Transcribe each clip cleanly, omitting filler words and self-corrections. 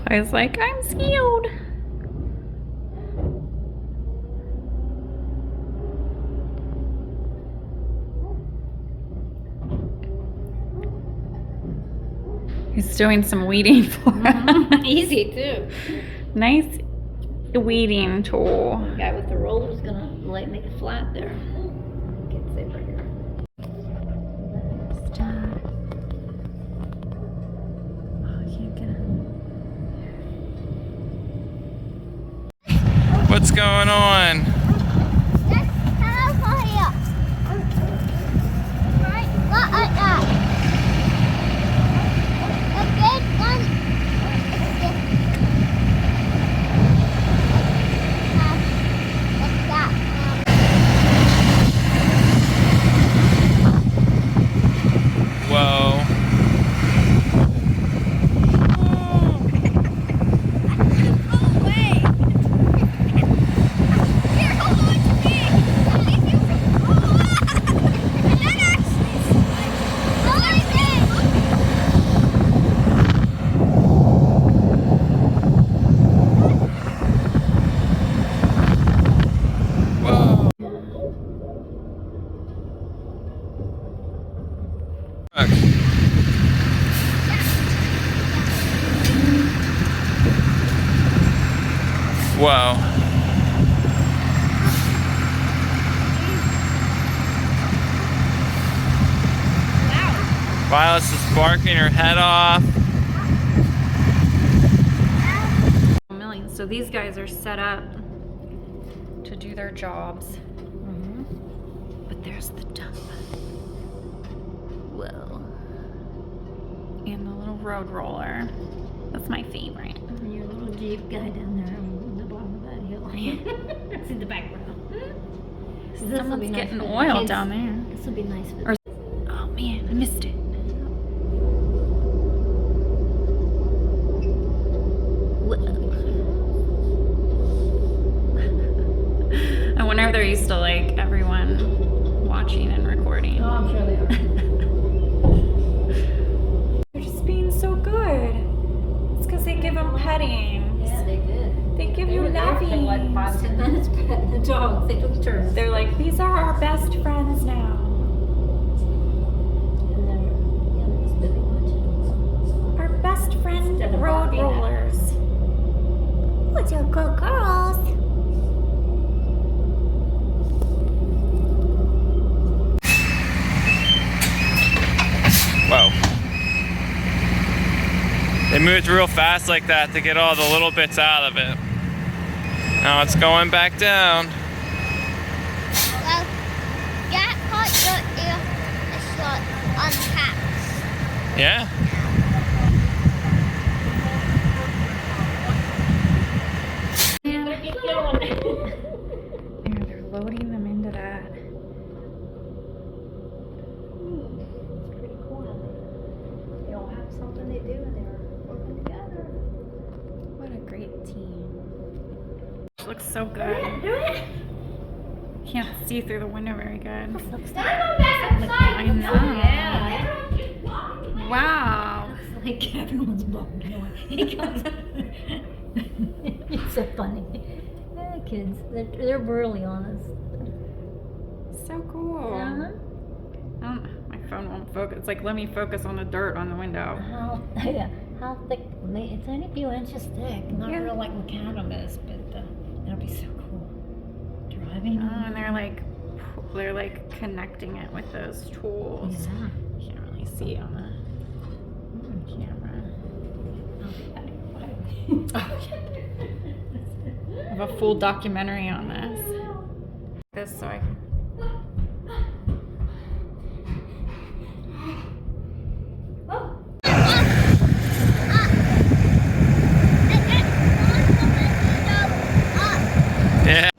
I was like, I'm scared. He's doing some weeding for us. Easy too. Nice weeding tool. The guy with the roller is gonna make it flat there. Can't say right here. Oh, I can't get him. What's going on? Whoa. Whoa. Violet's is barking her head off. Millings. So these guys are set up to do their jobs. But there's the dump. Whoa. And the little road roller. That's my favorite. And your little Jeep guy down there on the bottom of that hill. It's in the background. Someone's getting oil down there. This will be nice for Oh man, I missed it. I wonder if they're used to like everyone watching and recording. Oh, I'm sure they are. They're just being so good. It's because they give them petting. Yeah, they did. They give you were there for loving. like 5-10 minutes petting the dogs. They took turns. They're like, these are our best friends now. And they're, yeah, they're just busy watching. Our best friend Instead of road barking at rollers. What's your good girls? Whoa. They moved real fast like that to get all the little bits out of it. Now it's going back down. Well, that part is not unpacked. Yeah. Better get going. Yeah, they're loading them into that. It's pretty cool how they all have something they do and they're working together. What a great team. Looks so good. Can't see through the window very good. I know. Yeah. Wow. It's like everyone's blown away. He comes. It's so funny. Yeah, kids, they're really honest. So cool. Uh-huh. My phone won't focus. It's like, let me focus on the dirt on the window. How thick? It's only a few inches thick. Not Yeah. real like macadam is, but it'll be so cool. Driving. Oh, and they're like connecting it with those tools. Yeah. You can't really see on the camera. I have a full documentary on this. This so I can. Yeah.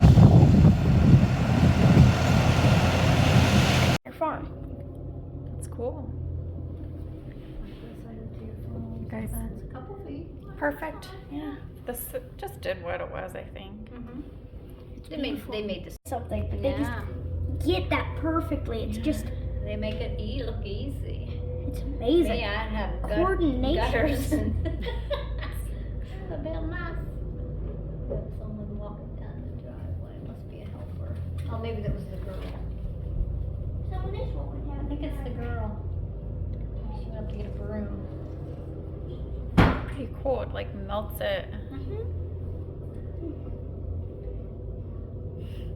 Your farm. That's cool. You guys, That's a couple feet. perfect. Yeah. This just did what it was, I think. They made this. Something, but they Yeah. just get that perfectly. It's just, They make it look easy. it's amazing. Yeah, I'd have Coordination. gutters and that'd be nice. Got someone walking down the driveway. Must be a helper. Oh, maybe that was the girl. Someone is walking down. I think it's the girl. She went up to get a broom. Pretty cool. It like melts it.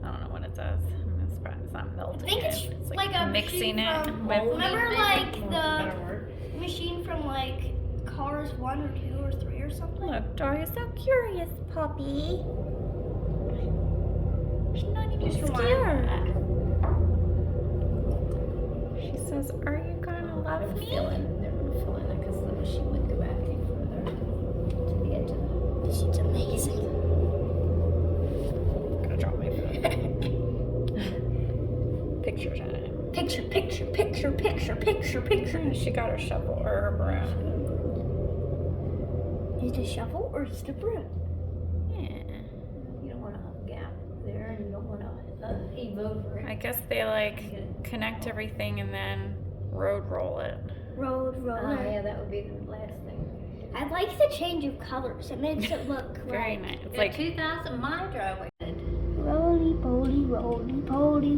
I don't know what it says. I'm surprised it's not melting. I think it's like a mixing machine it from- with. Remember, like, Better the word. machine from like Cars 1 or 2 or 3 or something? Look, Dory's so curious, puppy. She's not even scared. She says, "Are you gonna love me?" They're gonna fill in it because the machine wouldn't go back any further to the edge of the. She's amazing. Gonna drop my phone. Picture time. Picture, picture, picture, picture, picture, picture. She got her shovel or her broom. Is it a shovel or is it a broom? Yeah. You don't want a gap there, and you don't want to heave over it. I guess they like connect everything and then road roll it. Road Oh roller. yeah, that would be the last thing. I like the change of colors. It makes it look Very like nice. It's Like like 2000 my driveway. roly poly, roly poly,